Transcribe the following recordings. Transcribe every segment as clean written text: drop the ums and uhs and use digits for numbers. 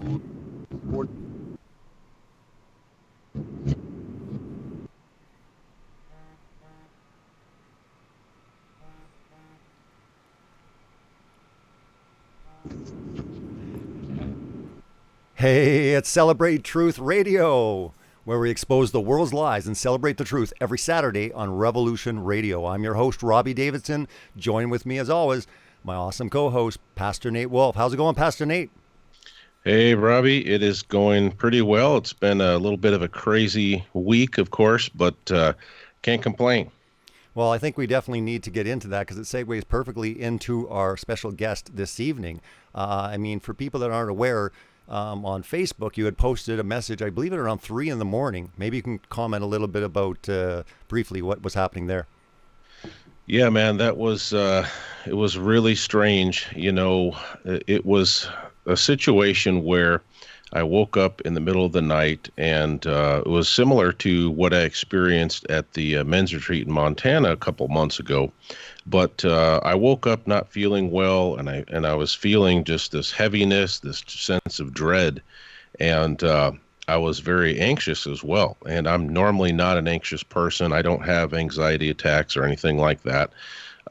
Hey, it's Celebrate Truth Radio, where we expose the world's lies and celebrate the truth every Saturday on Revolution Radio. I'm your host, Robbie Davidson. Join with me, as always, my awesome co-host, Pastor Nate Wolfe. How's it going, Pastor Nate? Hey, Robbie, it is going pretty well. It's been a little bit of a crazy week, of course, but can't complain. Well, I think we definitely need to get into that because it segues perfectly into our special guest this evening. For people that aren't aware, on Facebook, you had posted a message, I believe, at around 3 a.m. Maybe you can comment a little bit about briefly what was happening there. Yeah, man, that was it was really strange. It was a situation where I woke up in the middle of the night, and it was similar to what I experienced at the men's retreat in Montana a couple months ago. But I woke up not feeling well, and I was feeling just this heaviness, this sense of dread, and I was very anxious as well. And I'm normally not an anxious person. I don't have anxiety attacks or anything like that.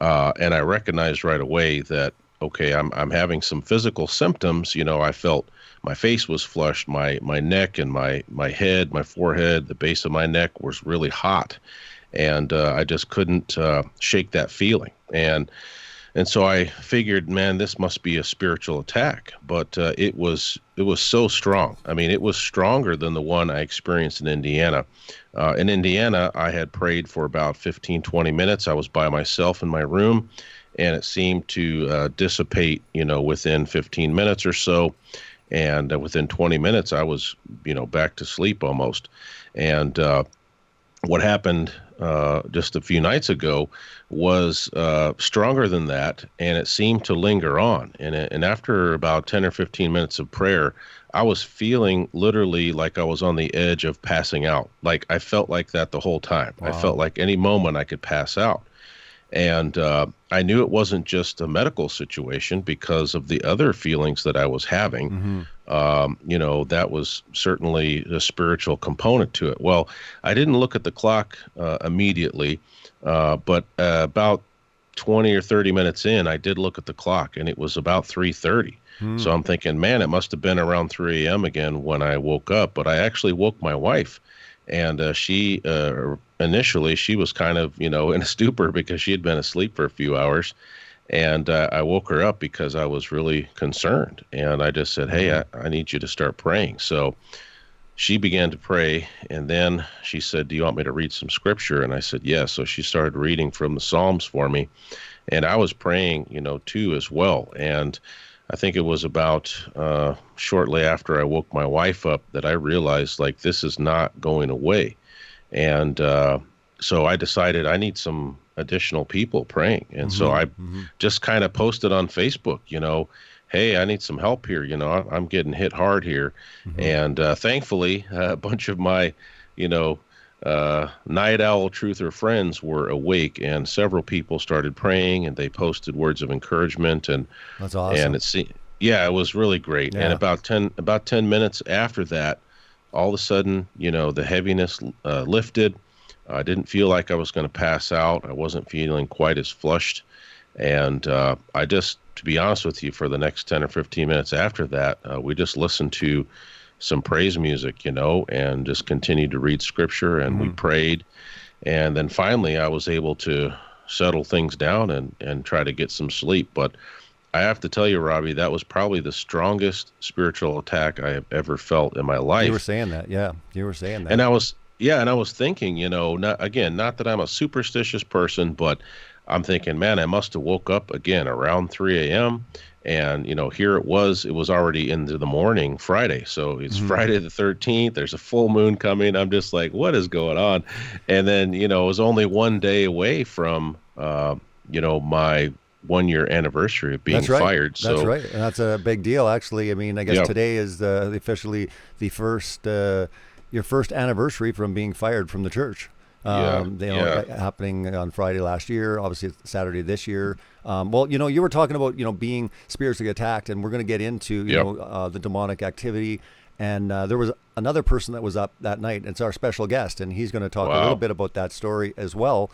And I recognized right away that, okay, I'm having some physical symptoms. I felt my face was flushed, my neck and my head, my forehead, the base of my neck was really hot. And I just couldn't shake that feeling. And so I figured, man, this must be a spiritual attack. But it was so strong. I mean, it was stronger than the one I experienced in Indiana. In Indiana, I had prayed for about 15, 20 minutes. I was by myself in my room, and it seemed to dissipate, within 15 minutes or so. And within 20 minutes, I was, back to sleep almost. And what happened just a few nights ago was stronger than that, and it seemed to linger on. And after about 10 or 15 minutes of prayer, I was feeling literally like I was on the edge of passing out. Like I felt like that the whole time. Wow. I felt like any moment I could pass out. And I knew it wasn't just a medical situation because of the other feelings that I was having. Mm-hmm. That was certainly a spiritual component to it. Well, I didn't look at the clock immediately, but about 20 or 30 minutes in, I did look at the clock, and it was about 3:30. So I'm thinking, man, it must have been around 3 a.m. again when I woke up. But I actually woke my wife, and she initially, she was kind of, in a stupor because she had been asleep for a few hours. And I woke her up because I was really concerned. And I just said, hey, I need you to start praying. So she began to pray. And then she said, do you want me to read some scripture? And I said, yes. So she started reading from the Psalms for me. And I was praying, too, as well. And I think it was about shortly after I woke my wife up that I realized, like, this is not going away. And so I decided I need some additional people praying. And so I just kind of posted on Facebook, hey, I need some help here. I'm getting hit hard here. And thankfully, a bunch of my, night owl truther friends were awake, and several people started praying, and they posted words of encouragement. And that's awesome. And it was really great. Yeah. And about 10 minutes after that, all of a sudden, the heaviness lifted. I didn't feel like I was going to pass out. I wasn't feeling quite as flushed. And I just, to be honest with you, for the next 10 or 15 minutes after that, we just listened to some praise music, and just continued to read scripture, and we prayed. And then finally I was able to settle things down and try to get some sleep. But I have to tell you, Robbie, that was probably the strongest spiritual attack I have ever felt in my life. You were saying that. Yeah, you were saying that. And I was thinking, not that I'm a superstitious person, but I'm thinking, man, I must have woke up again around 3 a.m. And, here it was already into the morning, Friday. So it's Friday the 13th. There's a full moon coming. I'm just like, what is going on? And then, it was only one day away from, my 1-year anniversary of being fired. So that's right. And that's a big deal, actually. I guess today is officially the first, your first anniversary from being fired from the church. Happening on Friday last year, obviously Saturday this year. Well, you were talking about, being spiritually attacked, and we're going to get into, the demonic activity. And there was another person that was up that night. It's our special guest, and he's going to talk a little bit about that story as well.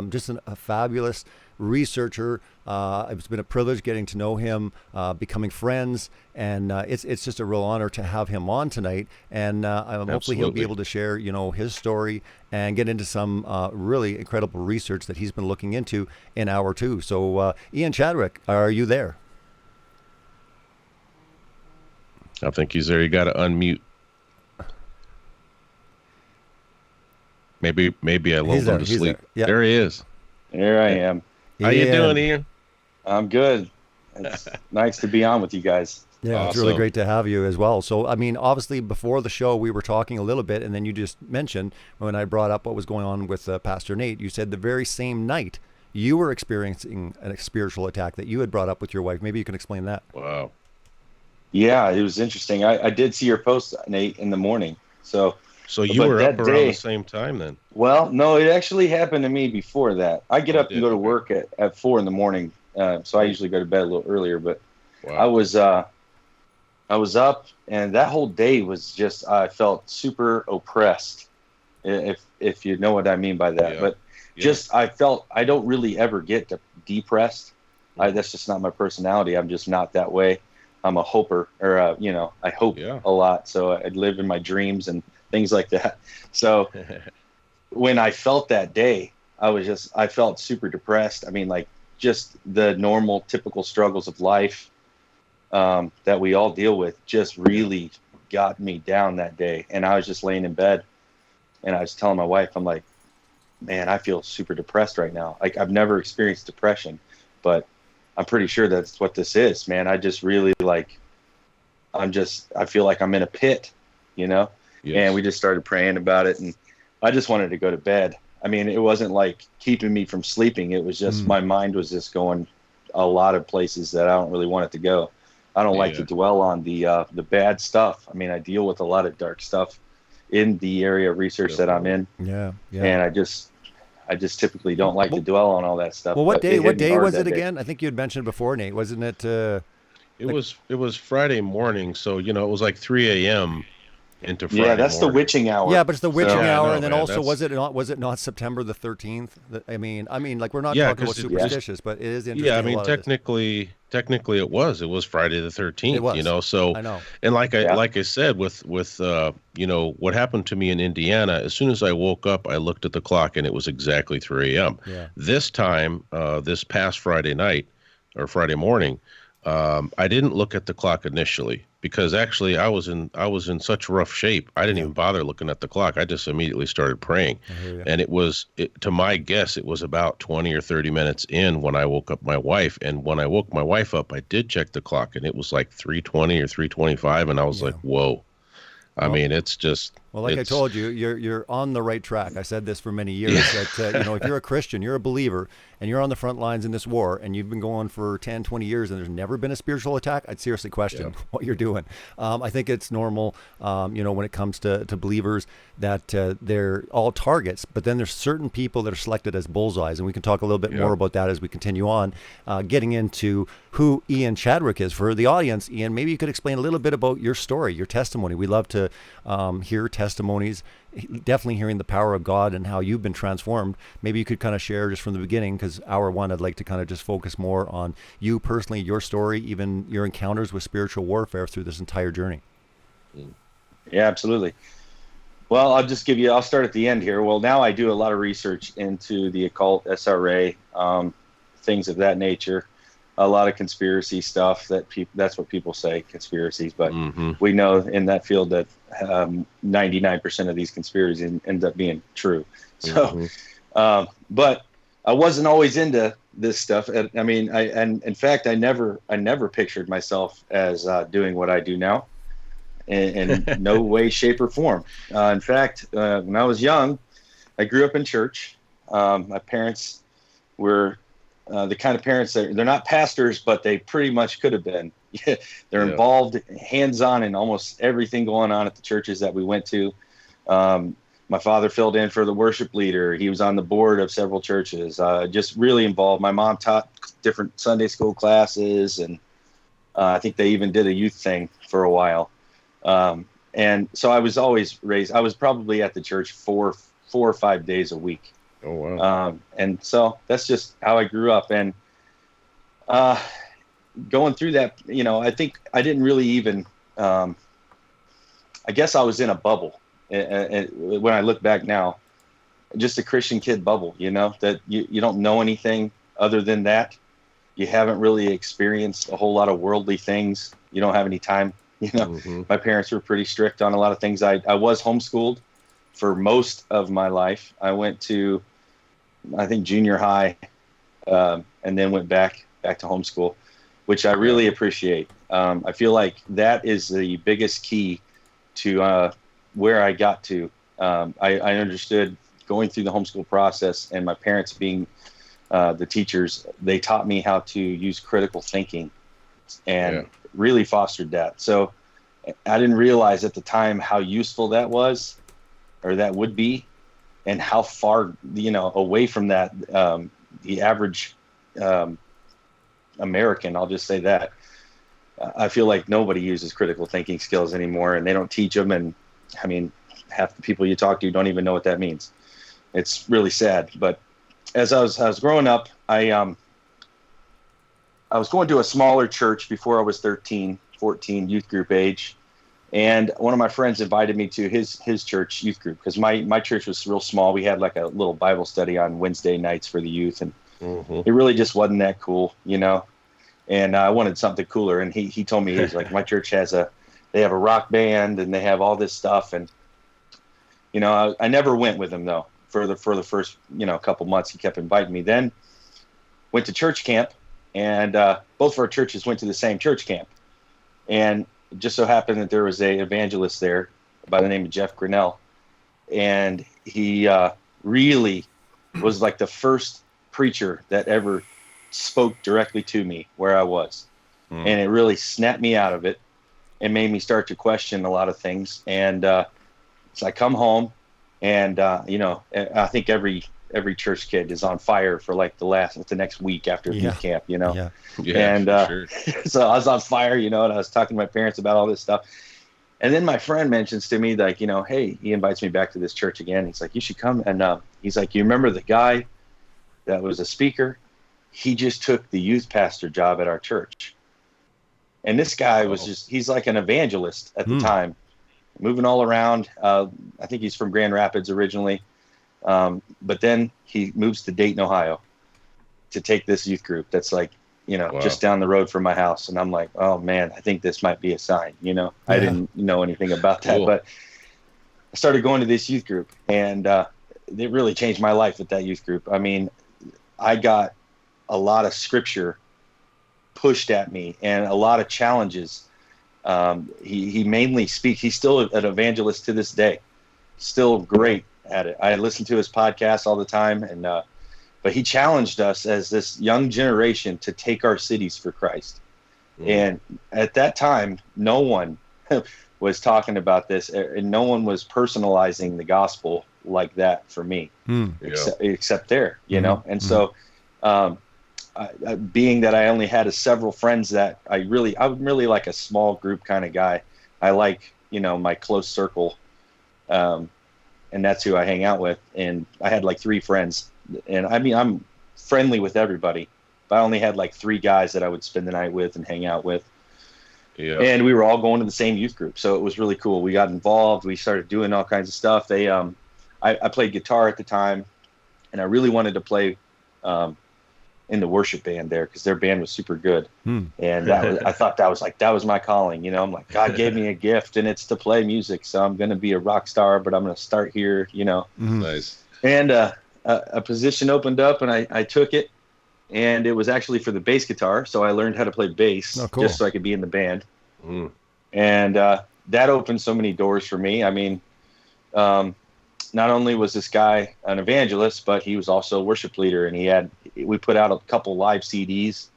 Just a fabulous researcher. It's been a privilege getting to know him, becoming friends, and it's just a real honor to have him on tonight. And hopefully he'll be able to share, his story and get into some really incredible research that he's been looking into in hour two. So, Ian Chadwick, are you there? I think he's there. You got to unmute. Maybe I lulled him to sleep. Yep. There he is. Here I am. How you doing, Ian? I'm good. It's nice to be on with you guys. Yeah, Awesome. It's really great to have you as well. So, I mean, obviously before the show, we were talking a little bit, and then you just mentioned when I brought up what was going on with Pastor Nate, you said the very same night you were experiencing a spiritual attack that you had brought up with your wife. Maybe you can explain that. Wow. Yeah, it was interesting. I did see your post, Nate, in the morning. So you were up around the same time then? Well, no, it actually happened to me before that. I get up and go to work at 4 in the morning, so I usually go to bed a little earlier. But I was up, and that whole day was just, I felt super oppressed, if you know what I mean by that. But just I felt I don't really ever get depressed. That's just not my personality. I'm just not that way. I'm a hoper, or I hope a lot. So I live in my dreams and things like that. So when I felt that day, I felt super depressed. I mean, like just the normal, typical struggles of life that we all deal with just really got me down that day. And I was just laying in bed, and I was telling my wife, I'm like, man, I feel super depressed right now. Like I've never experienced depression, but I'm pretty sure that's what this is, man. I just really I feel like I'm in a pit, Yes. And we just started praying about it, and I just wanted to go to bed. I mean, it wasn't like keeping me from sleeping. It was just my mind was just going a lot of places that I don't really want it to go. I don't like to dwell on the bad stuff. I mean, I deal with a lot of dark stuff in the area of research that I'm in. Yeah. And I just typically don't like to dwell on all that stuff. Well, what day was it again? I think you had mentioned before, Nate, wasn't it? It was Friday morning, so it was like 3 a.m. into Friday. Yeah, that's morning. the witching hour. Yeah, but it's the witching hour, know, and then man, also was it not September the 13th? I mean, like we're not talking about superstitious, but it is interesting. Yeah, I mean, technically it was Friday the 13th. It was. So I know. And like I said, with what happened to me in Indiana, as soon as I woke up, I looked at the clock, and it was exactly 3 a.m. Yeah. This time, this past Friday night or Friday morning, I didn't look at the clock initially, because actually I was in such rough shape. I didn't even bother looking at the clock. I just immediately started praying. And to my guess, it was about 20 or 30 minutes in when I woke up my wife. And when I woke my wife up, I did check the clock, and it was like 3:20 or 3:25. And I was like, whoa. I mean, it's just... Well, like I told you, you're on the right track. I said this for many years, that, if you're a Christian, you're a believer, and you're on the front lines in this war, and you've been going for 10, 20 years, and there's never been a spiritual attack, I'd seriously question what you're doing. I think it's normal, when it comes to believers, that they're all targets, but then there's certain people that are selected as bullseyes, and we can talk a little bit more about that as we continue on, getting into who Ian Chadwick is. For the audience, Ian, maybe you could explain a little bit about your story, your testimony. We love to hear testimonies, definitely hearing the power of God and how you've been transformed. Maybe you could kind of share just from the beginning, because hour one, I'd like to kind of just focus more on you personally, your story, even your encounters with spiritual warfare through this entire journey. Yeah, absolutely. Well, I'll start at the end here. Well, now I do a lot of research into the occult, SRA, things of that nature. A lot of conspiracy stuff that's what people say, conspiracies, but we know in that field that 99% of these conspiracies end up being true. So, but I wasn't always into this stuff. I mean, in fact, I never pictured myself as doing what I do now in no way, shape, or form. In fact, when I was young, I grew up in church. My parents were the kind of parents that they're not pastors, but they pretty much could have been. They're involved hands-on in almost everything going on at the churches that we went to. My My father filled in for the worship leader. He was on the board of several churches, just really involved. My mom taught different Sunday school classes, and I think they even did a youth thing for a while. And so I was always raised, I was probably at the church 4 or 5 days a week. Oh, wow. And so that's just how I grew up. And going through that, I think I didn't really even, I guess I was in a bubble. And when I look back now, just a Christian kid bubble, that you don't know anything other than that. You haven't really experienced a whole lot of worldly things. You don't have any time. My parents were pretty strict on a lot of things. I was homeschooled for most of my life. I went to, I think, junior high, and then went back to homeschool, which I really appreciate. I feel like that is the biggest key to where I got to. I understood going through the homeschool process, and my parents being the teachers, they taught me how to use critical thinking and really fostered that. So I didn't realize at the time how useful that was, or that would be, and how far, away from that, the average American, I'll just say that. I feel like nobody uses critical thinking skills anymore, and they don't teach them. And I mean, half the people you talk to don't even know what that means. It's really sad. But as I was growing up, I was going to a smaller church before I was 13, 14, youth group age. And one of my friends invited me to his church youth group, because my church was real small. We had like a little Bible study on Wednesday nights for the youth, and it really just wasn't that cool, And I wanted something cooler. And he told me, he's like, my church they have a rock band, and they have all this stuff. And I never went with him though. For the first couple months, he kept inviting me. Then went to church camp, and both of our churches went to the same church camp. And it just so happened that there was a evangelist there by the name of Jeff Grinnell, and he really was like the first preacher that ever spoke directly to me where I was. And it really snapped me out of it and made me start to question a lot of things. And so I come home, and I think every church kid is on fire for like the next week after youth camp, Yeah, and sure. So I was on fire, and I was talking to my parents about all this stuff. And then my friend mentions to me, like, hey, he invites me back to this church again. He's like, you should come. And he's like, you remember the guy that was a speaker? He just took the youth pastor job at our church. And this guy was he's like an evangelist at the time, moving all around. I think he's from Grand Rapids originally. But then he moves to Dayton, Ohio to take this youth group that's like, just down the road from my house. And I'm like, oh man, I think this might be a sign, I didn't know anything about that, but I started going to this youth group, and it really changed my life at that youth group. I mean, I got a lot of scripture pushed at me and a lot of challenges. He mainly speaks. He's still an evangelist to this day, still great at it. I listen to his podcast all the time, and but he challenged us as this young generation to take our cities for Christ. And at that time, no one was talking about this, and no one was personalizing the gospel like that for me, except there, And so, being that I only had several friends that I'm really like a small group kind of guy. I like, my close circle, and that's who I hang out with. And I had like 3 friends, and I mean, I'm friendly with everybody, but I only had like 3 guys that I would spend the night with and hang out with. Yeah. And we were all going to the same youth group, so it was really cool. We got involved. We started doing all kinds of stuff. I played guitar at the time, and I really wanted to play in the worship band there, because their band was super good. And I thought that was my calling. I'm like, God gave me a gift, and it's to play music, so I'm going to be a rock star, but I'm going to start here. Nice. And a position opened up, and I took it. And it was actually for the bass guitar, so I learned how to play bass just so I could be in the band. And that opened so many doors for me. I mean, not only was this guy an evangelist, but he was also a worship leader, and we put out a couple live CDs.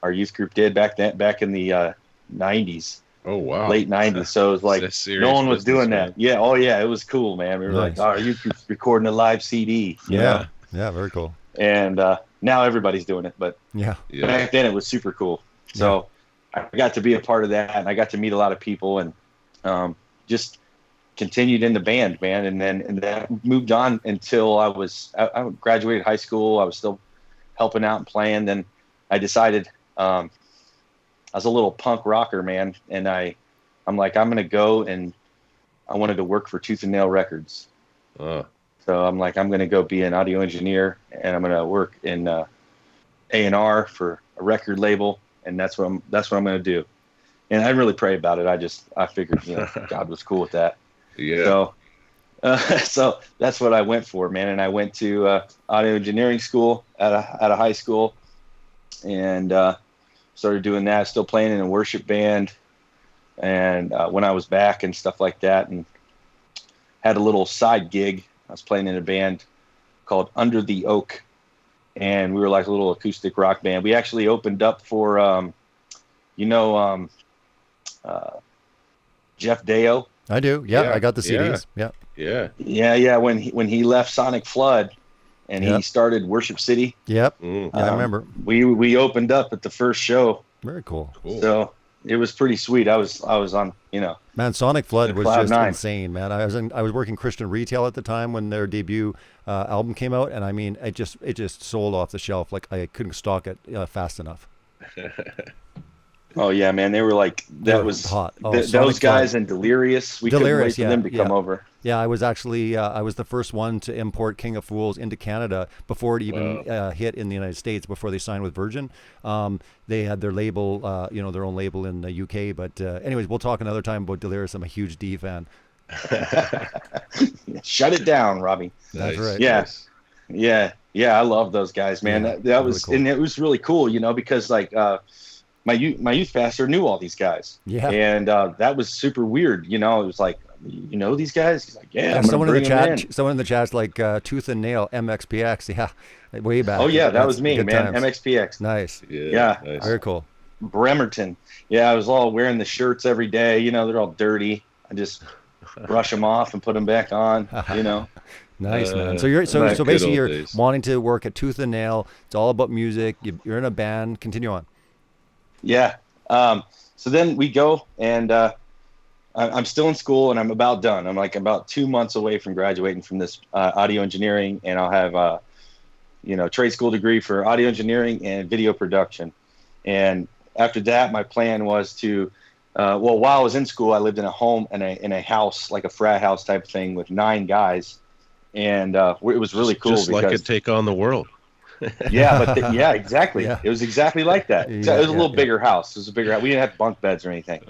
Our youth group did back in the 90s, Oh wow. late 90s. So it was like no one was doing that. Yeah. Oh yeah. It was cool, man. We were like, oh, you recording a live CD. You know? Yeah. Very cool. And now everybody's doing it, but back then it was super cool. So I got to be a part of that, and I got to meet a lot of people, and just continued in the band, man. And then moved on until I graduated high school. I was still helping out and playing. Then I decided, I was a little punk rocker, man. And I'm like, I'm going to go, and I wanted to work for Tooth and Nail Records. So I'm like, I'm going to go be an audio engineer, and I'm going to work in A&R for a record label. And that's what I'm going to do. And I didn't really pray about it. I figured, God was cool with that. Yeah. So that's what I went for, man. And I went to audio engineering school at a high school, and started doing that. Still playing in a worship band, and when I was back and stuff like that, and had a little side gig. I was playing in a band called Under the Oak, and we were like a little acoustic rock band. We actually opened up for, Jeff Deo. I do. Yeah, I got the CDs. Yeah. When he left Sonic Flood, and he started Worship City. Yep. I remember. We opened up at the first show. Very cool. So it was pretty sweet. I was on, Man, Sonic Flood was just 9. insane, man. I was working Christian retail at the time when their debut album came out, and I mean, it just sold off the shelf. Like I couldn't stock it fast enough. Oh yeah, man! They were like was hot. Those guys and Delirious. We couldn't wait for them to come over. Yeah, I was actually I was the first one to import King of Fools into Canada before it even hit in the United States. Before they signed with Virgin, they had their label, their own label in the UK. But anyways, we'll talk another time about Delirious. I'm a huge D fan. Shut it down, Robbie. That's right. Yeah. I love those guys, man. That was really cool. And it was really cool, because like. My youth pastor knew all these guys. Yeah. And that was super weird. It was like, these guys? He's like, yeah. Someone in the chat's like Tooth and Nail, MXPX. Yeah. Way back. Oh yeah, that was me, man. Times. MXPX. Nice. Yeah. Nice. Very cool. Bremerton. Yeah, I was all wearing the shirts every day. They're all dirty. I just brush them off and put them back on. Nice, man. So basically you're wanting to work at Tooth and Nail. It's all about music. You're in a band. Continue on. Yeah. So then we go, and I'm still in school, and I'm about done. I'm like about 2 months away from graduating from this audio engineering, and I'll have trade school degree for audio engineering and video production. And after that, my plan was to while I was in school, I lived in a home and in a house, like a frat house type thing, with 9 guys, and it was really cool. Just like a Take on the World. Yeah, exactly. Yeah. It was exactly like that. It was a little bigger house. It was a bigger house. We didn't have bunk beds or anything.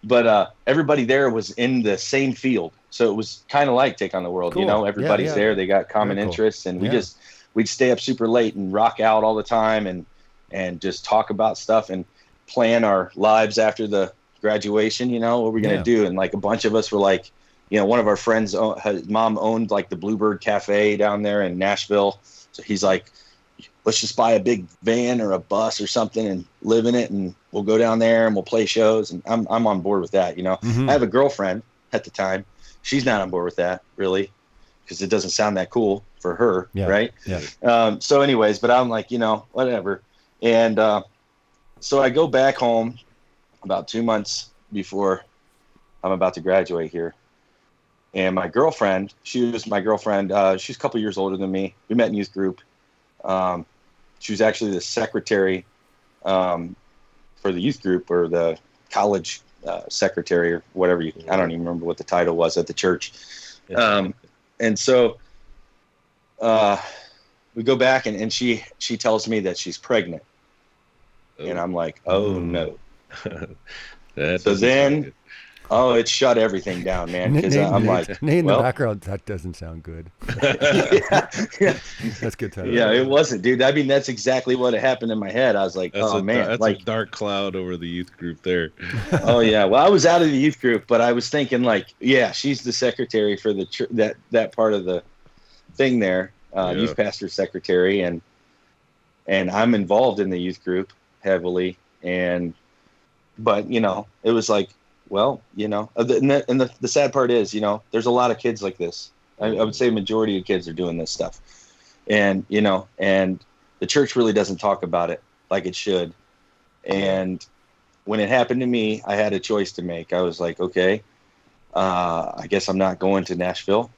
But everybody there was in the same field. So it was kind of like Take on the World. Cool. Everybody's there. They got common interests, and we'd stay up super late and rock out all the time and just talk about stuff and plan our lives after the graduation, what we're going to do. And like a bunch of us were like, one of our friends, his mom owned like the Bluebird Cafe down there in Nashville. So he's like, let's just buy a big van or a bus or something and live in it, and we'll go down there and we'll play shows. And I'm on board with that. I have a girlfriend at the time. She's not on board with that really, because it doesn't sound that cool for her. Right. Yeah. So anyways, but I'm like, whatever. And so I go back home about 2 months before I'm about to graduate here. And my girlfriend, she's a couple years older than me. We met in youth group. She was actually the secretary for the youth group, or the college secretary, or whatever. I don't even remember what the title was at the church. And so we go back, and she tells me that she's pregnant. And I'm like, oh no. So then... Oh, it shut everything down, man. Because I'm like, in the background, that doesn't sound good. That's good time. Yeah, it wasn't, dude. I mean, that's exactly what happened in my head. I was like, that's a dark cloud over the youth group there. Oh yeah. Well, I was out of the youth group, but I was thinking like, yeah, she's the secretary for the that part of the thing there, youth pastor secretary, and I'm involved in the youth group heavily, and but it was like, well, and the sad part is, there's a lot of kids like this. I would say a majority of kids are doing this stuff, and and the church really doesn't talk about it like it should. And when it happened to me, I had a choice to make. I was like, okay, I guess I'm not going to Nashville.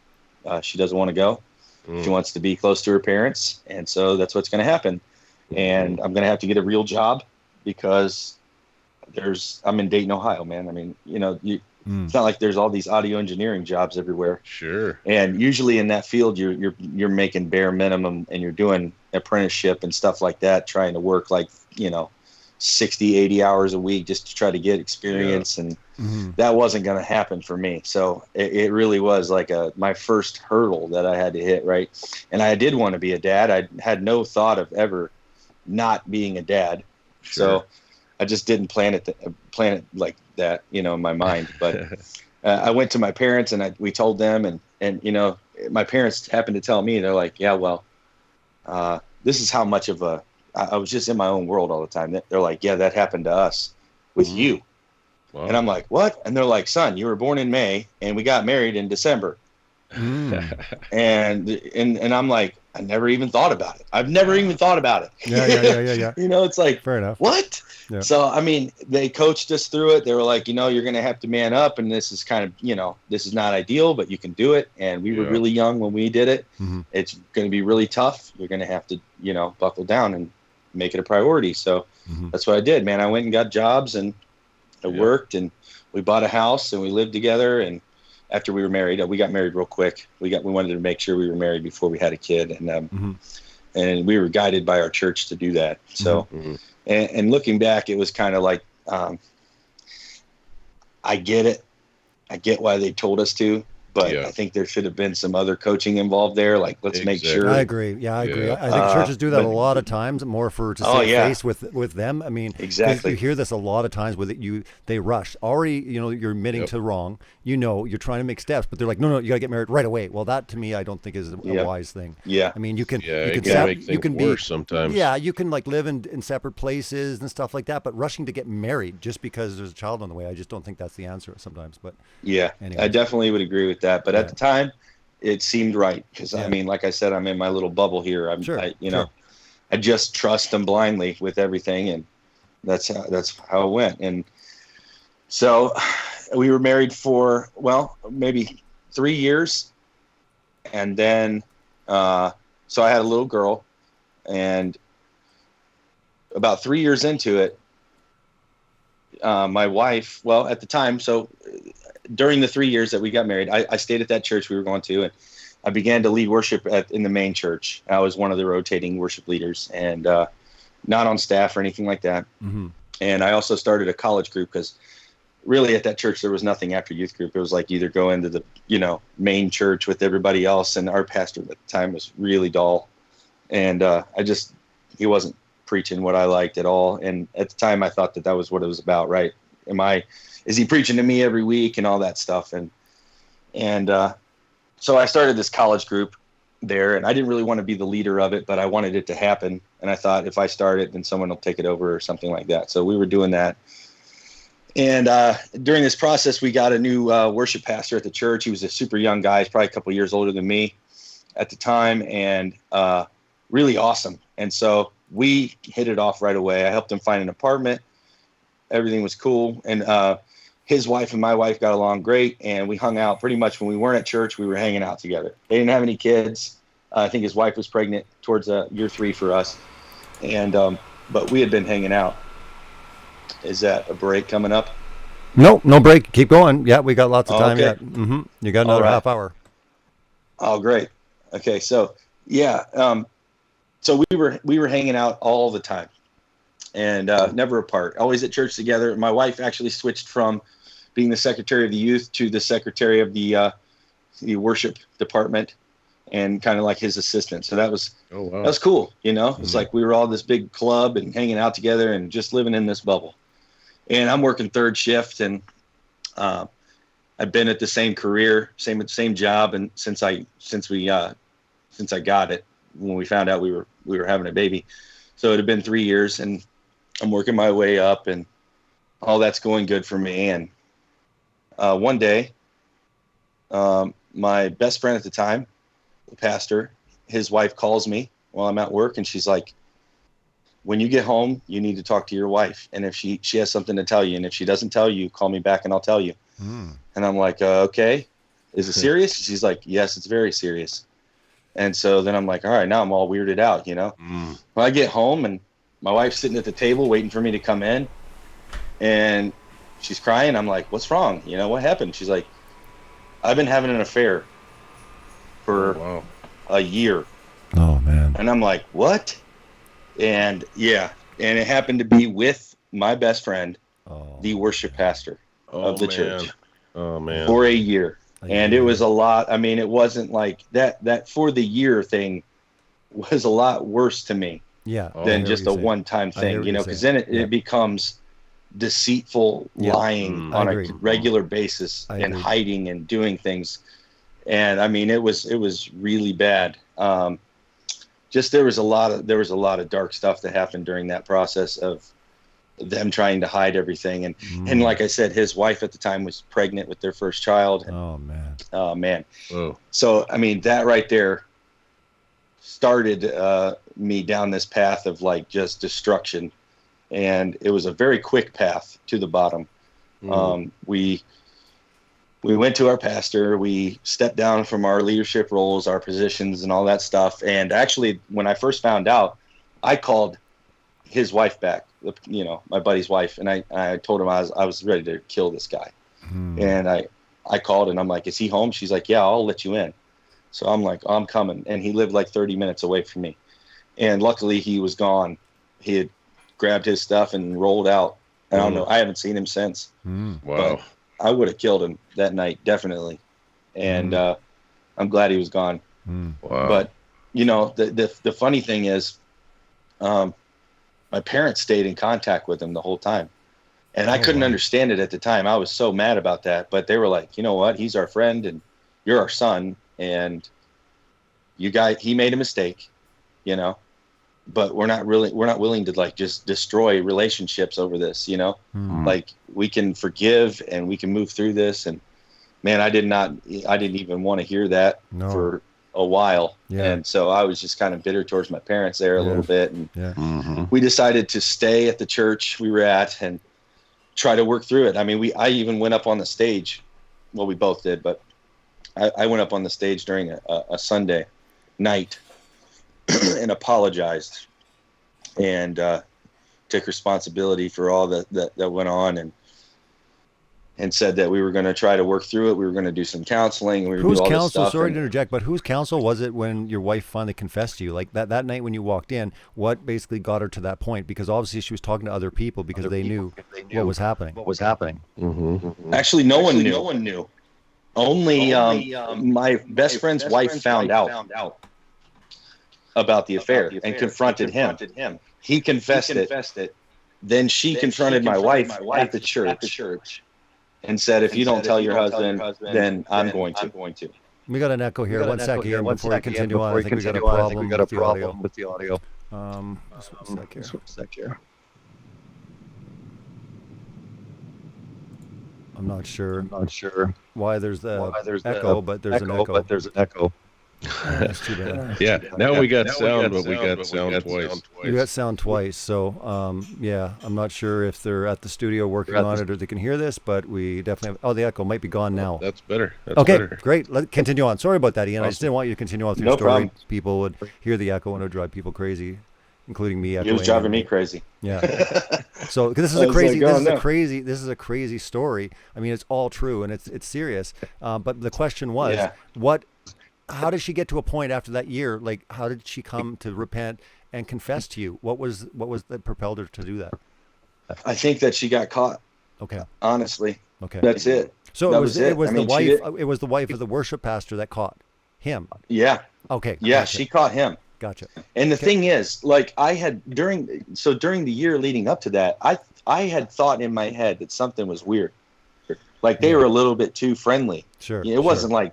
She doesn't want to go. She wants to be close to her parents, and so that's what's going to happen. And I'm going to have to get a real job because I'm in Dayton, Ohio, man. I mean, it's not like there's all these audio engineering jobs everywhere. Sure. And usually in that field, you're making bare minimum, and you're doing apprenticeship and stuff like that, trying to work 60, 80 hours a week just to try to get experience. And that wasn't going to happen for me. So it really was like my first hurdle that I had to hit. Right. And I did want to be a dad. I had no thought of ever not being a dad. Sure. So I just didn't plan it like that, in my mind. But I went to my parents and we told them, and my parents happened to tell me, they're like, yeah, well, this is how much of I was just in my own world all the time. They're like, yeah, that happened to us with you. Wow. And I'm like, what? And they're like, son, you were born in May and we got married in December. And I'm like, I never even thought about it. I've never even thought about it. Yeah. It's like, fair enough. What? Yeah. So, I mean, they coached us through it. They were like, you're going to have to man up, and this is kind of, this is not ideal, but you can do it. And we were really young when we did it. It's going to be really tough. You're going to have to, buckle down and make it a priority. So that's what I did, man. I went and got jobs, and I worked, and we bought a house, and we lived together. And after we were married, we got married real quick. We wanted to make sure we were married before we had a kid. And we were guided by our church to do that. So, and looking back, it was kind of like, I get it. I get why they told us to, but I think there should have been some other coaching involved there. Like, let's make sure. I agree. Yeah, I agree. I think churches do that a lot of times, more to save face with them. I mean, exactly. You hear this a lot of times with it. They rush. Already, you're admitting to wrong. You're trying to make steps, but they're like, no, you got to get married right away. Well, that to me, I don't think is a wise thing. Yeah. I mean, you can make things worse sometimes. Yeah, you can live in separate places and stuff like that, but rushing to get married just because there's a child on the way, I just don't think that's the answer sometimes. But yeah, anyways. I definitely would agree with that. But at the time, it seemed right because I mean, like I said, I'm in my little bubble here. I just trust them blindly with everything, and that's how it went. And so we were married for maybe 3 years, and then so I had a little girl, and about 3 years into it, my wife, at the time, so during the 3 years that we got married, I stayed at that church we were going to, and I began to lead worship in the main church. I was one of the rotating worship leaders, and not on staff or anything like that. And I also started a college group because really at that church there was nothing after youth group. It was like either go into the main church with everybody else, and our pastor at the time was really dull, and he wasn't preaching what I liked at all. And at the time I thought that was what it was about, right? Is he preaching to me every week and all that stuff? And so I started this college group there, and I didn't really want to be the leader of it, but I wanted it to happen. And I thought if I start it, then someone will take it over or something like that. So we were doing that. And during this process, we got a new worship pastor at the church. He was a super young guy. He's probably a couple of years older than me at the time, and really awesome. And so we hit it off right away. I helped him find an apartment. Everything was cool. And his wife and my wife got along great, and we hung out pretty much when we weren't at church. We were hanging out together. They didn't have any kids. I think his wife was pregnant towards year 3 for us. And but we had been hanging out. Is that a break coming up? No break. Keep going. Yeah, we got lots of time yet. You got another half hour. Oh, great. Okay, so so we were hanging out all the time, and never apart. Always at church together. My wife actually switched from being the secretary of the youth to the secretary of the worship department, and kind of like his assistant. So that was that was cool. It's like we were all this big club and hanging out together and just living in this bubble. And I'm working third shift, and I've been at the same career, same job, and since I got it, when we found out we were having a baby. So it had been 3 years, and I'm working my way up, and all that's going good for me. And one day, my best friend at the time, the pastor, his wife calls me while I'm at work, and she's like, when you get home, you need to talk to your wife. And if she has something to tell you, and if she doesn't tell you, call me back and I'll tell you. And I'm like, okay, is it serious? She's like, yes, it's very serious. And so then I'm like, all right, now I'm all weirded out, you know? Well, I get home and my wife's sitting at the table waiting for me to come in, and she's crying. I'm like, what's wrong? You know, what happened? She's like, I've been having an affair for a year. Oh, man. And I'm like, what? And yeah, and it happened to be with my best friend, the worship pastor of the church. Oh, man. For a year. And it was a lot. I mean, it wasn't like that for the year thing was a lot worse to me than just a one-time thing, you know, because then it becomes deceitful lying on a regular basis and hiding and doing things. And I mean, it was really bad. Just there was a lot of dark stuff that happened during that process of them trying to hide everything. And like I said, his wife at the time was pregnant with their first child. Oh man. Whoa. So, I mean, that right there started me down this path of like just destruction. And it was a very quick path to the bottom. We went to our pastor, we stepped down from our leadership roles, our positions and all that stuff. And actually, when I first found out, I called his wife back, you know, my buddy's wife. And I told him I was ready to kill this guy. And I called and I'm like, is he home? She's like, yeah, I'll let you in. So I'm like, I'm coming. And he lived like 30 minutes away from me. And luckily he was gone. He had grabbed his stuff and rolled out. I don't know. I haven't seen him since. Wow. But I would have killed him that night, definitely. And I'm glad he was gone. Wow. But, you know, the funny thing is my parents stayed in contact with him the whole time. And I couldn't understand it at the time. I was so mad about that. But they were like, you know what? He's our friend and you're our son. And he made a mistake, you know. But we're not willing to like just destroy relationships over this, you know. Like we can forgive and we can move through this. And man, I didn't even want to hear that for a while. And so I was just kind of bitter towards my parents there a little bit. And we decided to stay at the church we were at and try to work through it. I mean, I even went up on the stage. Well, we both did, but I went up on the stage during a Sunday night and apologized and took responsibility for all that went on and said that we were going to try to work through it. We were going to do some counseling. We were Whose do all counsel? this stuff. Sorry to interject, but whose counsel was it when your wife finally confessed to you? Like that night when you walked in, what basically got her to that point? Because obviously she was talking to other people because they knew what was happening. Actually, no one knew. Only my best friend's wife found out about the affair and confronted him. He confessed it. Then she confronted my wife at the church and said, if you don't tell your husband, then I'm going to. We got an echo here. One sec here before we continue on. I think we got a problem with the audio. Just one sec here. I'm not sure why there's the echo, but there's an echo. That's too bad. Yeah, now we got sound, but we got sound twice. We got sound twice, so I'm not sure if they're at the studio working on it or they can hear this, but we definitely have. The echo might be gone now. That's better. Great. Let's continue on. Sorry about that, Ian. Awesome. I just didn't want you to continue on with your story. Problem. People would hear the echo and it would drive people crazy, including me. It was driving me crazy. Yeah. So this is a crazy story. I mean, it's all true and it's serious. But the question was, how did she get to a point after that year? Like, how did she come to repent and confess to you? What was that propelled her to do that? I think that she got caught. Okay. Honestly. Okay. That's it. So it was the wife of the worship pastor that caught him. Yeah. Okay. Yeah, gotcha. she caught him. Gotcha. And the thing is, like during the year leading up to that, I had thought in my head that something was weird. Like they were a little bit too friendly. Sure. It wasn't like,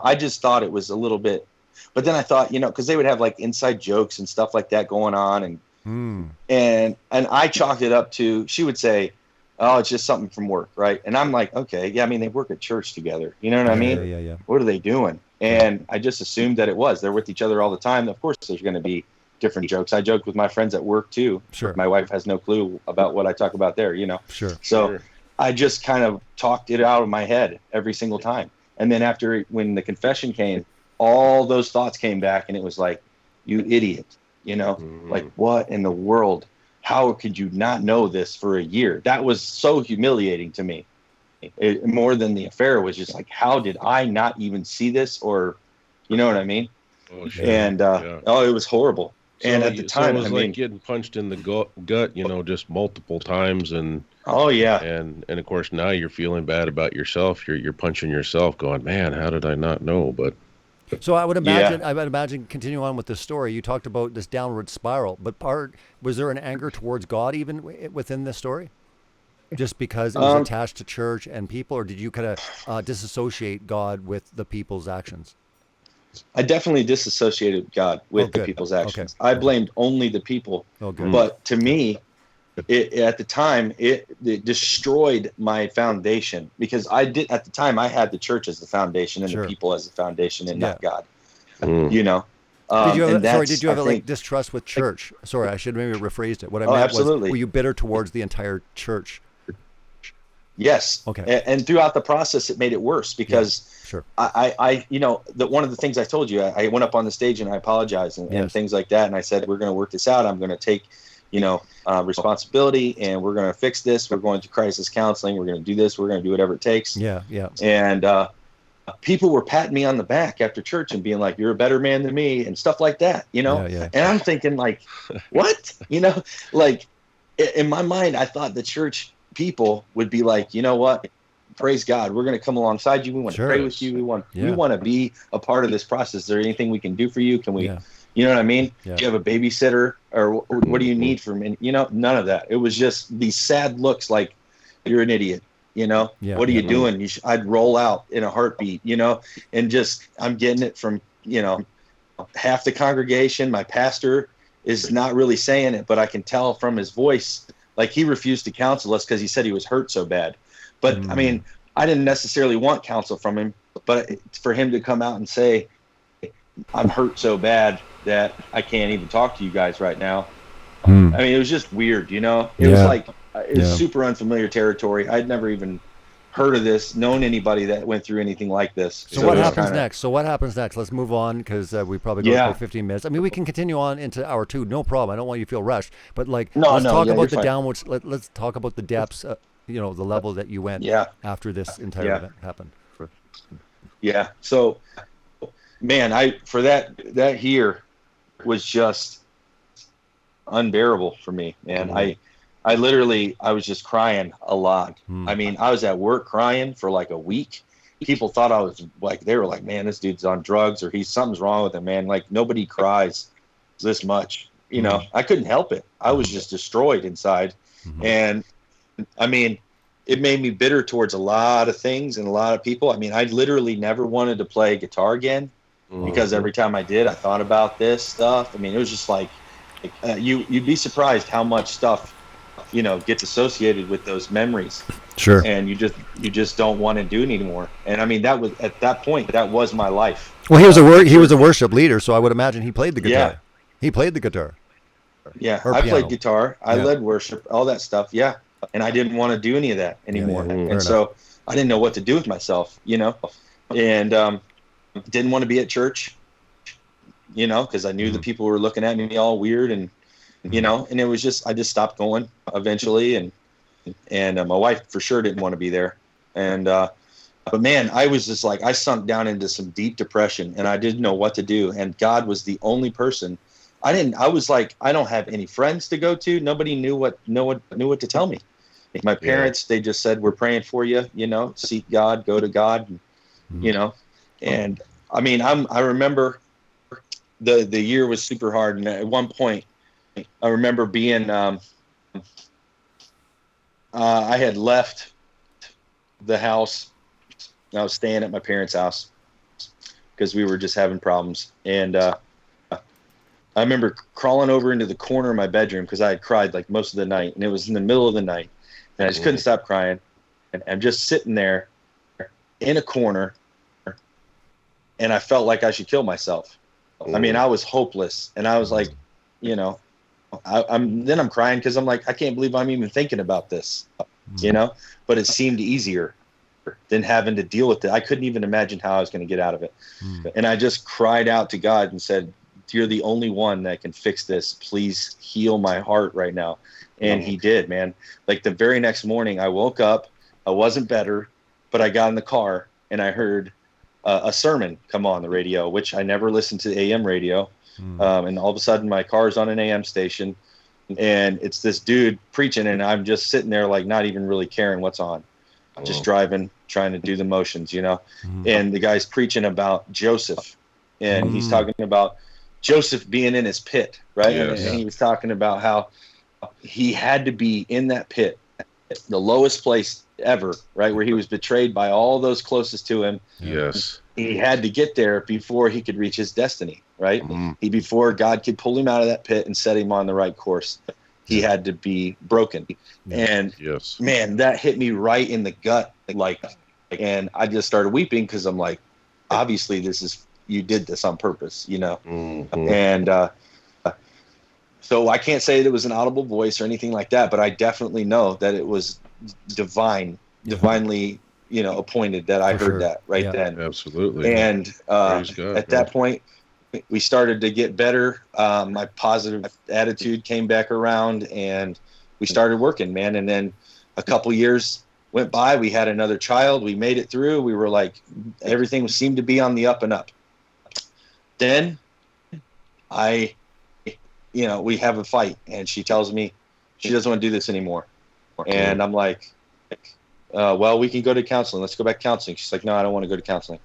I just thought it was a little bit, but then I thought, because they would have like inside jokes and stuff like that going on. And I chalked it up to, she would say, oh, it's just something from work, right? And I'm like, okay, yeah, I mean, they work at church together. You know what I mean? Yeah. What are they doing? And I just assumed that it was. They're with each other all the time. Of course, there's going to be different jokes. I joked with my friends at work too. Sure. My wife has no clue about what I talk about there, you know? Sure. So I just kind of talked it out of my head every single time. And then when the confession came, all those thoughts came back, and it was like, you idiot, you know, like, what in the world? How could you not know this for a year? That was so humiliating to me. More than the affair was just like, how did I not even see this? Or, you know what I mean? Oh, sure. And, it was horrible. So, and at the time, it was like getting punched in the gut, you know, just multiple times. And, and of course, now you're feeling bad about yourself. You're punching yourself going, man, how did I not know? But so I would imagine continue on with this story. You talked about this downward spiral, but was there an anger towards God even within this story? Just because it was attached to church and people, or did you kind of disassociate God with the people's actions? I definitely disassociated God with the people's actions. Okay. I blamed only the people. But to me, at the time, it destroyed my foundation, because at the time I had the church as the foundation and the people as the foundation, and not God. You know. Did you have like distrust with church? Sorry, I should maybe rephrased it. What I meant absolutely. Was, were you bitter towards the entire church? Yes. Okay. And throughout the process, it made it worse, because I you know, one of the things I told you, I went up on the stage and I apologized and things like that. And I said, we're going to work this out. I'm going to take, you know, responsibility, and we're going to fix this. We're going to crisis counseling. We're going to do this. We're going to do whatever it takes. Yeah. And people were patting me on the back after church and being like, you're a better man than me, and stuff like that, you know? And I'm thinking like, what? You know, like in my mind, I thought the church people would be like, you know what? Praise God. We're going to come alongside you. We want to pray with you. We want to be a part of this process. Is there anything we can do for you? Can we, you know what I mean? Do you have a babysitter, or what do you need from me? You know, none of that. It was just these sad looks like, you're an idiot. You know, what are you doing? I'd roll out in a heartbeat, you know, and just, I'm getting it from, you know, half the congregation. My pastor is not really saying it, but I can tell from his voice, like he refused to counsel us because he said he was hurt so bad. But I mean, I didn't necessarily want counsel from him, but for him to come out and say, I'm hurt so bad that I can't even talk to you guys right now. I mean, it was just weird, you know, it was like, it's super unfamiliar territory. I'd never even heard of this, known anybody that went through anything like this. So what happens next? Let's move on, because we probably go for 15 minutes. I mean, we can continue on into hour 2, no problem. I don't want you to feel rushed, but like, let's talk about the downwards. Let's talk about the depths, you know, the level that you went after this entire event happened. Yeah. So, man, for that year was just unbearable for me, man. I was just crying a lot. I mean, I was at work crying for like a week. People thought I was like, they were like, man, this dude's on drugs, or something's wrong with him, man. Like, nobody cries this much, you know. I couldn't help it. I was just destroyed inside. And I mean, it made me bitter towards a lot of things and a lot of people. I mean, I literally never wanted to play guitar again, because every time I did, I thought about this stuff. I mean, it was just like, you'd be surprised how much stuff, you know, gets associated with those memories. Sure. And you just don't want to do it anymore. And I mean, that was, at that point, that was my life. Well, he was a worship leader, so I would imagine he played the guitar. Yeah. He played the guitar. Yeah, I played guitar. I led worship, all that stuff. Yeah. And I didn't want to do any of that anymore. And so I didn't know what to do with myself, you know, and didn't want to be at church, you know, because I knew the people were looking at me all weird, and you know, and it was just, I just stopped going eventually. And my wife for sure didn't want to be there. And, but man, I was just like, I sunk down into some deep depression, and I didn't know what to do. And God was the only person. I was like, I don't have any friends to go to. Nobody knew what to tell me. My parents, they just said, we're praying for you, you know, seek God, go to God, you know. And I mean, I remember the year was super hard. And at one point, I remember being, I had left the house. I was staying at my parents' house because we were just having problems. And I remember crawling over into the corner of my bedroom because I had cried like most of the night, and it was in the middle of the night. And I just couldn't stop crying. And I'm just sitting there in a corner, and I felt like I should kill myself. I mean, I was hopeless, and I was like, you know, I'm crying because I'm like, I can't believe I'm even thinking about this, you know. But it seemed easier than having to deal with it. I couldn't even imagine how I was going to get out of it. And I just cried out to God and said, "You're the only one that can fix this. Please heal my heart right now." And he did, man. Like the very next morning, I woke up. I wasn't better, but I got in the car and I heard a sermon come on the radio, which I never listened to AM radio. And all of a sudden my car's on an AM station and it's this dude preaching, and I'm just sitting there like not even really caring what's on. Just driving, trying to do the motions, you know. And the guy's preaching about Joseph, and he's talking about Joseph being in his pit, right? Yes. And he was talking about how he had to be in that pit, the lowest place ever, right, where he was betrayed by all those closest to him. Yes. He had to get there before he could reach his destiny, right? Before God could pull him out of that pit and set him on the right course, he had to be broken. And man, that hit me right in the gut, and I just started weeping because I'm like, obviously you did this on purpose, you know. And so I can't say that it was an audible voice or anything like that, but I definitely know that it was divinely, you know, appointed that I heard that right then. Absolutely. And at that point, we started to get better. My positive attitude came back around, and we started working, man. And then a couple years went by. We had another child. We made it through. We were like, everything seemed to be on the up and up. Then we have a fight, and she tells me she doesn't want to do this anymore. And I'm like, well, we can go to counseling. Let's go back to counseling. She's like, no, I don't want to go to counseling.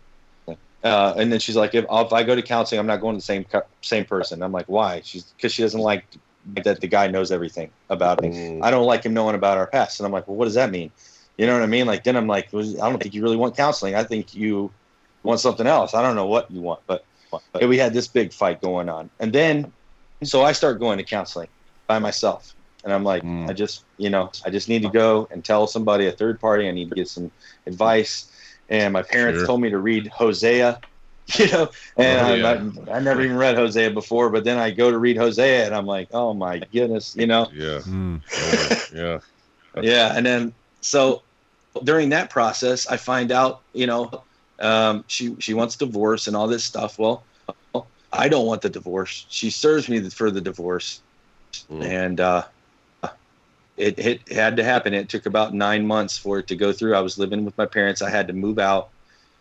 And then she's like, if I go to counseling, I'm not going to the same person. I'm like, why? Because she doesn't like that the guy knows everything about me. I don't like him knowing about our past. And I'm like, well, what does that mean? You know what I mean? Like, then I'm like, I don't think you really want counseling. I think you want something else. I don't know what you want, but we had this big fight going on. And then, so I start going to counseling by myself. And I'm like, I just need to go and tell somebody, a third party, I need to get some advice. And my parents told me to read Hosea, you know, and I never even read Hosea before, but then I go to read Hosea and I'm like, oh my goodness, you know? Yeah. And then, so during that process, I find out, you know, she wants divorce and all this stuff. Well, I don't want the divorce. She serves me for the divorce. And, it had to happen. It took about 9 months for it to go through. I was living with my parents. I had to move out.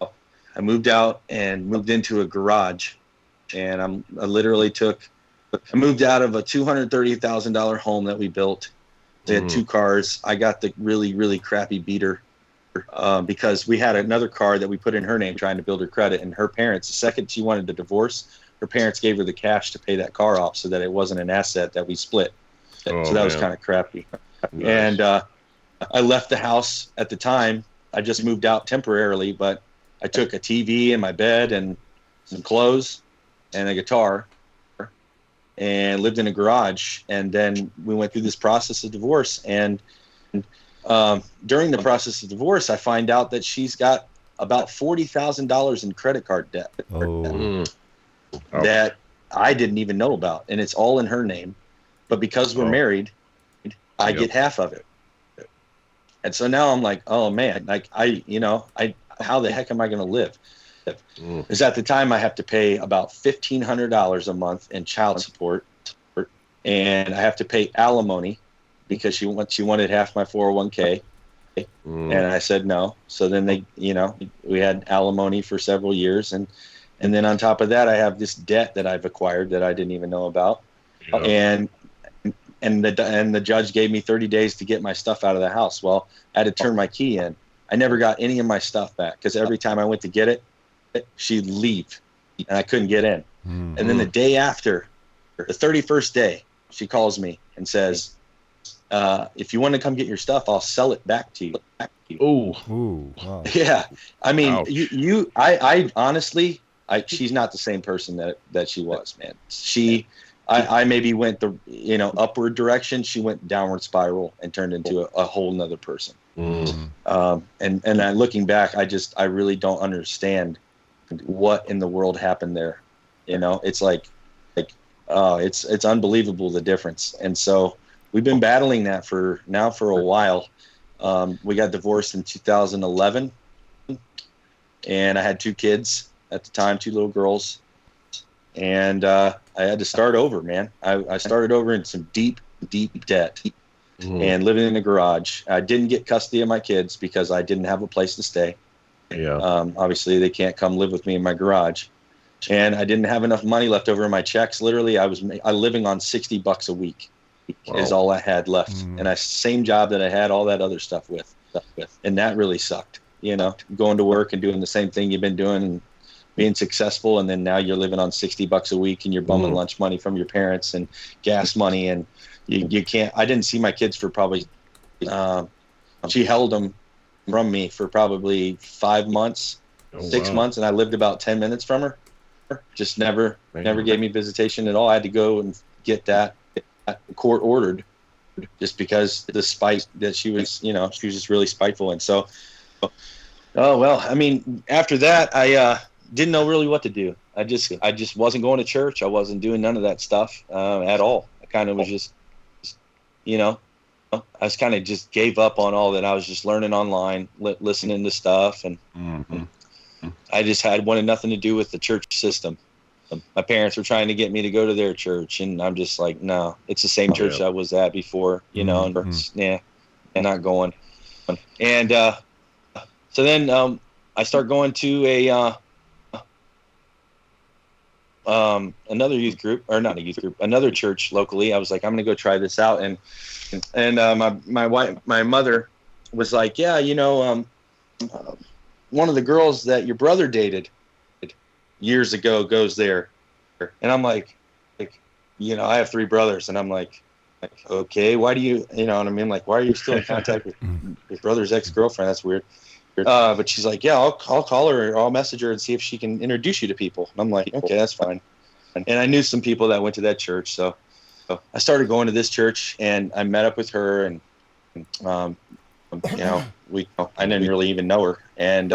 I moved out and moved into a garage, and I moved out of a $230,000 home that we built. They had 2 cars. I got the really, really crappy beater because we had another car that we put in her name trying to build her credit. And her parents, the second she wanted the divorce, her parents gave her the cash to pay that car off so that it wasn't an asset that we split. So that was kind of crappy. Nice. And I left the house at the time. I just moved out temporarily, but I took a TV and my bed and some clothes and a guitar and lived in a garage. And then we went through this process of divorce. And during the process of divorce, I find out that she's got about $40,000 in credit card debt that I didn't even know about. And it's all in her name. But because we're married, I get half of it. And so now I'm like, oh man, like how the heck am I going to live? Because at the time I have to pay about $1,500 a month in child support, and I have to pay alimony because she wanted half my 401k, and I said no. So then we had alimony for several years, and then on top of that I have this debt that I've acquired that I didn't even know about, and the judge gave me 30 days to get my stuff out of the house. Well, I had to turn my key in. I never got any of my stuff back because every time I went to get it, she'd leave, and I couldn't get in. And then the day after, the 31st day, she calls me and says, if you want to come get your stuff, I'll sell it back to you. Ooh, wow. Yeah. I mean, Ouch. I honestly, she's not the same person that she was, man. I maybe went the upward direction. She went downward spiral and turned into a whole nother person. And then looking back, I really don't understand what in the world happened there. It's it's unbelievable, the difference. And so we've been battling that for a while. We got divorced in 2011, and I had 2 kids at the time, 2 little girls. And I had to start over, man. I started over in some deep, deep debt and living in a garage. I didn't get custody of my kids because I didn't have a place to stay. Yeah. Obviously, they can't come live with me in my garage. And I didn't have enough money left over in my checks. Literally, I was living on $60 a week is all I had left. And same job that I had all that other stuff with. And that really sucked, going to work and doing the same thing you've been doing and being successful, and then now you're living on $60 a week and you're bumming lunch money from your parents and gas money, and you can't. I didn't see my kids for probably she held them from me for probably 5 months, 6 months, and I lived about 10 minutes from her. Just never gave me visitation at all. I had to go and get that court ordered just because the spite that she was just really spiteful. And so I mean, after that I didn't know really what to do. I just wasn't going to church. I wasn't doing none of that stuff at all. I kind of was just I was kind of just gave up on all that. I was just learning online, listening to stuff, and I just wanted nothing to do with the church system. My parents were trying to get me to go to their church, and I'm just like, no, it's the same church I was at before, and I'm not going. And so then I start going to another youth group, or not a youth group, another church locally. I was like, I'm gonna go try this out, and my mother was like, yeah, one of the girls that your brother dated years ago goes there. And I'm like, I have 3 brothers, and I'm like, okay, why do you know what I mean? Like, why are you still in contact with your brother's ex-girlfriend? That's weird. But she's like, yeah, I'll call her, or I'll message her and see if she can introduce you to people. And I'm like, okay, that's fine. And I knew some people that went to that church. So I started going to this church, and I met up with her, and I didn't really even know her, and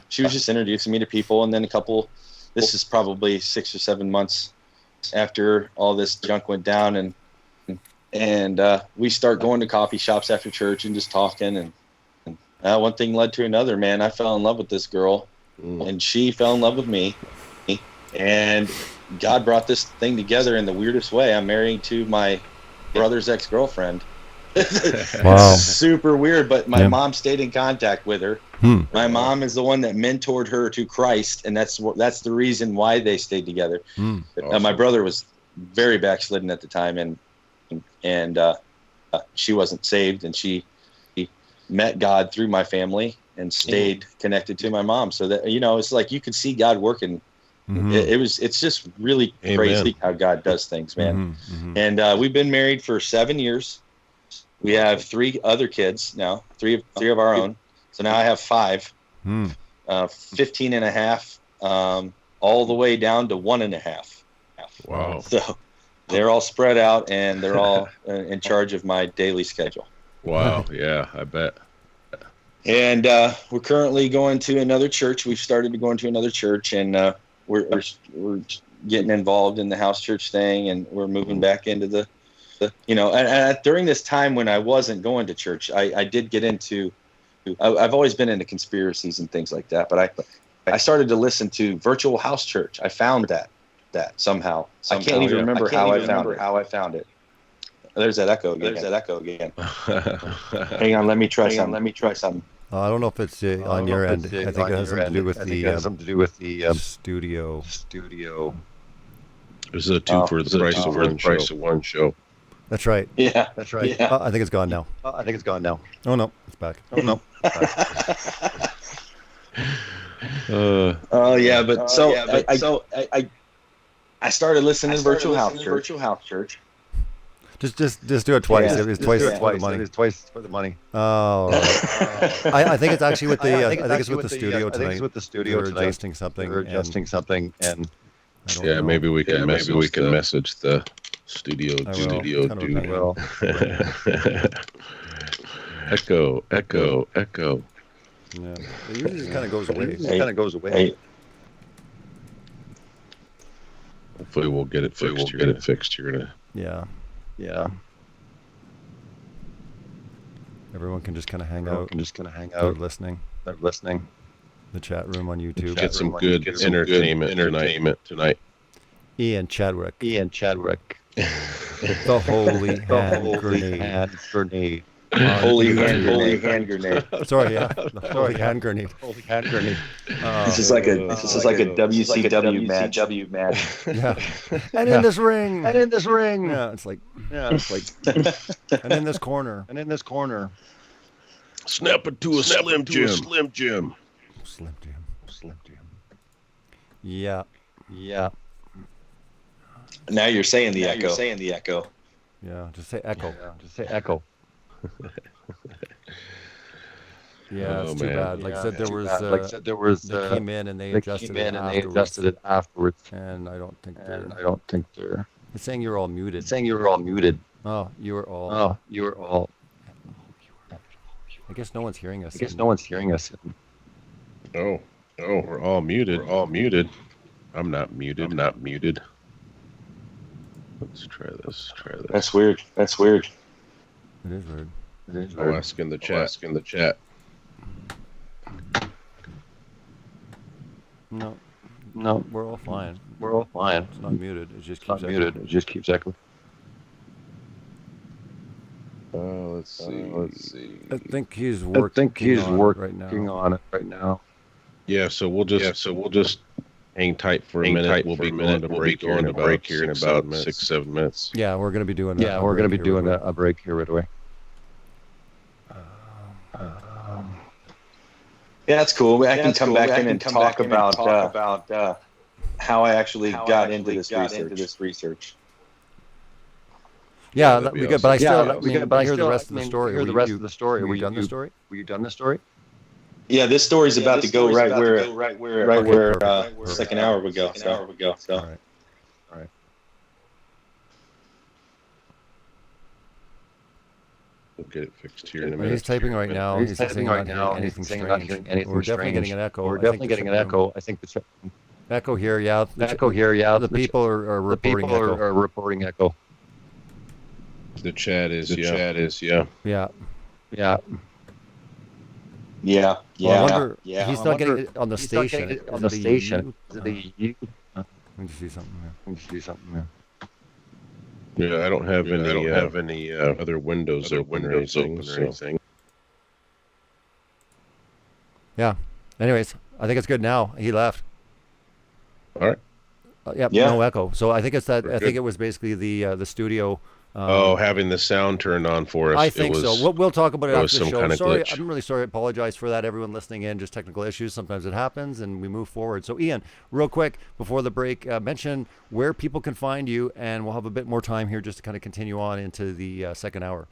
she was just introducing me to people. And then this is probably 6 or 7 months after all this junk went down, and we start going to coffee shops after church and just talking, and one thing led to another, man. I fell in love with this girl, and she fell in love with me, and God brought this thing together in the weirdest way. I'm married to my brother's ex-girlfriend. Wow. It's super weird, but my mom stayed in contact with her. My mom is the one that mentored her to Christ, and that's the reason why they stayed together. Awesome. My brother was very backslidden at the time, and she wasn't saved, and she met God through my family and stayed connected to my mom. So that it's like you could see God working. It's just really crazy how God does things, man. And we've been married for 7 years. We have 3 other kids now, three of our own. So now I have 5, 15 and a half, all the way down to 1.5. Wow. So they're all spread out, and they're all in charge of my daily schedule. Wow. Yeah, I bet. And we're currently going to another church. We've started going to another church, and we're getting involved in the house church thing, and we're moving back into the and during this time when I wasn't going to church, I did get into, I've always been into conspiracies and things like that, but I started to listen to virtual house church. I found that somehow. I can't even remember how I found it. There's that echo again. Hang on, let me try something. I don't know if it's on your end. I think it has something to do with the studio. This is a 2 for the price of one show. That's right. Yeah, that's right. Yeah. I think it's gone now. Oh no, it's back. Yeah, but I started listening to virtual house church. Just do it twice. Yeah. It's twice for the money. Oh, right. I think it's actually with the. I think it's with the studio tonight. We're adjusting something. And Yeah, maybe we can message the studio dude. Well, Echo. yeah, it usually just kind of goes away. Hey, Hopefully we'll get it fixed. You're gonna. Yeah. Everyone can just kind of hang out. They're listening. The chat room on YouTube. Get some good entertainment tonight. Ian Chadwick. The holy hand grenade. holy hand grenade. Sorry, yeah. The holy hand grenade. This is like a WCW match. Yeah. And in this ring. Yeah, it's like. And in this corner. Snap it to a Slim Jim. Slim Jim. Yeah. Now you're saying the echo. Yeah, just say echo. Yeah, it's too bad. Like I said, there was. They came in and they adjusted it afterwards. And I don't think they're. It's saying you're all muted. Oh, you were all. I guess no one's hearing us. Oh, we're all muted. I'm not muted. Let's try this. That's weird. It is weird. I'll ask in the chat. No, we're all fine. It's not muted. It just keeps echoing. Let's see. I think he's working on it right now. Yeah, so we'll just hang tight for a minute. We'll be going to break here in about 6-7 minutes. Yeah, we're going to be doing a break here right away. Yeah, that's cool. I can come back in and talk about how I actually got into this research. Yeah, that'd be good. But I still hear the rest of the story. Were you done the story? Yeah, this story's about to go right where second hour would go. So. All right. We'll get it fixed here in a minute. He's typing right now. He's saying not hearing anything strange. We're definitely getting an echo. I think the echo here. Yeah. The people are reporting echo. The chat is. Yeah. Well, I wonder, he's not getting it on the station. Let me see something here. Yeah, I don't have any other windows open or anything. Yeah. Anyways, I think it's good now. He left. All right. No echo. So I think it's that. I think it was basically the studio. Having the sound turned on for us. I think so. We'll talk about it after the show. Kind of sorry, glitch. I'm really sorry. I apologize for that. Everyone listening in, just technical issues. Sometimes it happens, and we move forward. So, Ian, real quick before the break, mention where people can find you, and we'll have a bit more time here just to kind of continue on into the second hour.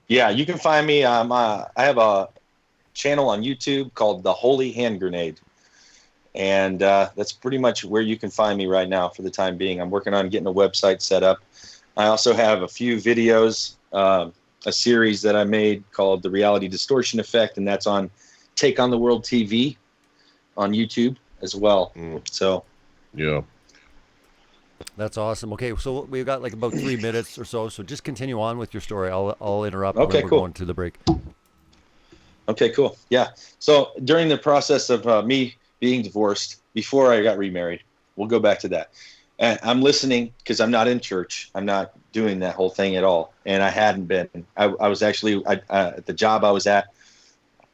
Yeah, you can find me. I have a channel on YouTube called The Holy Hand Grenade. And that's pretty much where you can find me right now for the time being. I'm working on getting a website set up. I also have a few videos, a series that I made called The Reality Distortion Effect, and that's on Take on the World TV on YouTube as well. So, yeah. That's awesome. Okay, so we've got like about 3 minutes or so. So just continue on with your story. I'll interrupt. Okay, we're cool. Going to the break. Okay, cool. Yeah. So during the process of me being divorced, before I got remarried, we'll go back to that. And I'm listening because I'm not in church. I'm not doing that whole thing at all. And I hadn't been. I was actually at the job I was at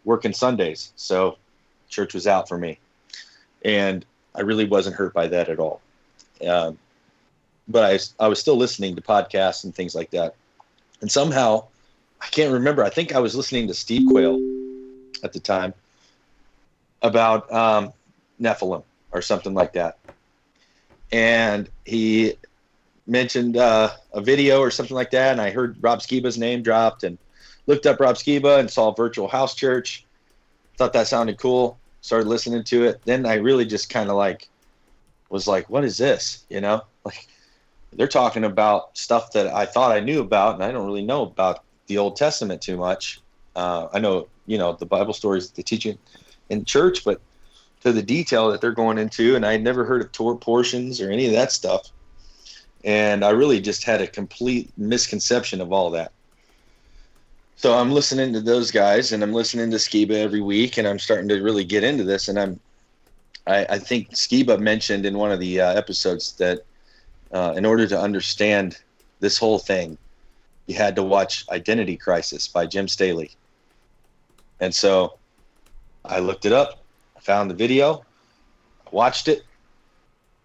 working Sundays. So church was out for me. And I really wasn't hurt by that at all. But I was still listening to podcasts and things like that. And somehow, I can't remember. I think I was listening to Steve Quayle at the time about Nephilim or something like that. And he mentioned a video or something like that, and I heard Rob Skiba's name dropped and looked up Rob Skiba and saw Virtual House Church. Thought that sounded cool. Started listening to it. Then I really just kind of like was like, what is this? You know, like they're talking about stuff that I thought I knew about, and I don't really know about the Old Testament too much. I know, you know, the Bible stories they teach you in church, but to the detail that they're going into, and I had never heard of Torah portions or any of that stuff. And I really just had a complete misconception of all that. So I'm listening to those guys, and I'm listening to Skiba every week, and I'm starting to really get into this. And I think Skiba mentioned in one of the episodes that in order to understand this whole thing, you had to watch Identity Crisis by Jim Staley. And so I looked it up, I found the video, I watched it,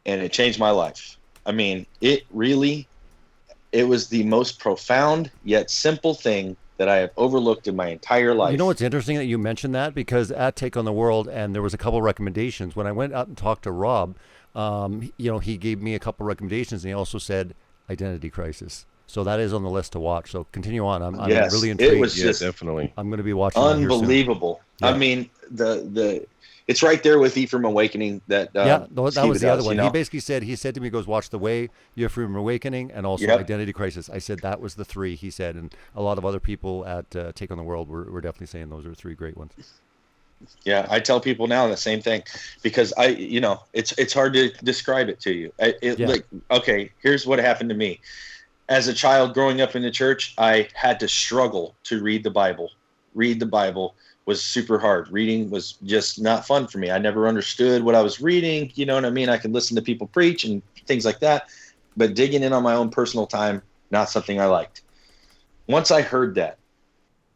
and it changed my life. I mean, it was the most profound yet simple thing that I have overlooked in my entire life. You know what's interesting that you mentioned that, because at Take on the World, and there was a couple recommendations. When I went out and talked to Rob, you know, he gave me a couple recommendations, and he also said Identity Crisis. So that is on the list to watch. So continue on. I'm really intrigued. It was just definitely. I'm going to be watching. Unbelievable. Yeah. I mean, it's right there with Ephraim Awakening. That that was the other one. You know? He basically said, to me, goes, watch The Way, Ephraim Awakening, and also Identity Crisis. I said that was the three, he said, and a lot of other people at Take on the World were definitely saying those are three great ones. Yeah, I tell people now the same thing, because it's hard to describe it to you. Like, okay, here's what happened to me. As a child growing up in the church, I had to struggle to read the Bible. Read the Bible was super hard. Reading was just not fun for me. I never understood what I was reading. You know what I mean? I could listen to people preach and things like that, but digging in on my own personal time, not something I liked. Once I heard that,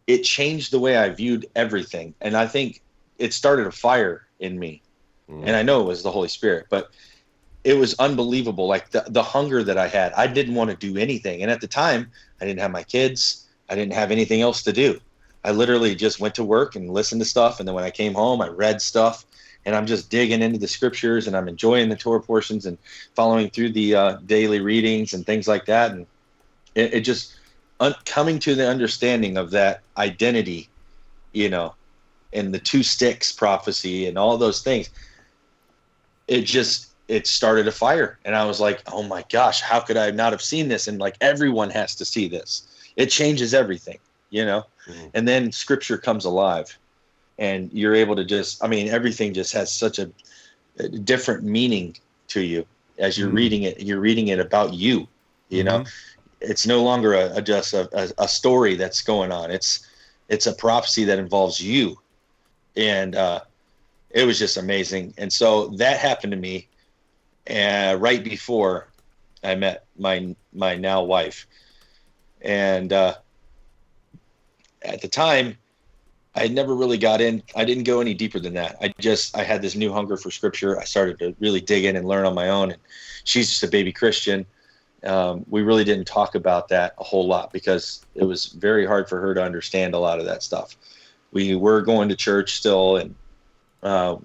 it changed the way I viewed everything. And I think it started a fire in me. And I know it was the Holy Spirit, but it was unbelievable. Like the hunger that I had, I didn't want to do anything. And at the time, I didn't have my kids. I didn't have anything else to do. I literally just went to work and listened to stuff. And then when I came home, I read stuff, and I'm just digging into the scriptures, and I'm enjoying the Torah portions and following through the daily readings and things like that. And it just coming to the understanding of that identity, you know, and the two sticks prophecy and all those things. It started a fire, and I was like, oh my gosh, how could I not have seen this? And like, everyone has to see this. It changes everything, you know? And then scripture comes alive, and you're able to everything just has such a different meaning to you as you're reading it. You're reading it about you, you know? It's no longer just a story that's going on. It's a prophecy that involves you. And it was just amazing. And so that happened to me right before I met my now wife. And at the time, I never really got in. I didn't go any deeper than that. I had this new hunger for scripture. I started to really dig in and learn on my own. And she's just a baby Christian. We really didn't talk about that a whole lot, because it was very hard for her to understand a lot of that stuff. We were going to church still, and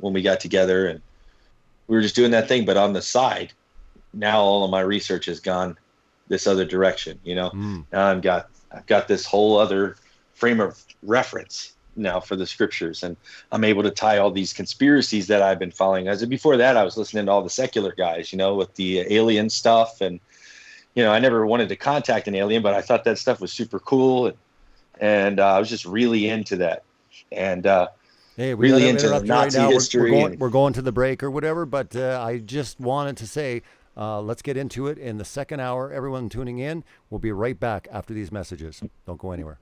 when we got together, and we were just doing that thing. But on the side, now all of my research has gone this other direction. You know, now I've got this whole other frame of reference now for the scriptures, and I'm able to tie all these conspiracies that I've been following. As before that, I was listening to all the secular guys, you know, with the alien stuff, and you know, I never wanted to contact an alien, but I thought that stuff was super cool, and I was just really into that, and hey, we really into the Nazi right now. history. We're going to the break or whatever, but I just wanted to say, let's get into it in the second hour. Everyone tuning in, we'll be right back after these messages. Don't go anywhere.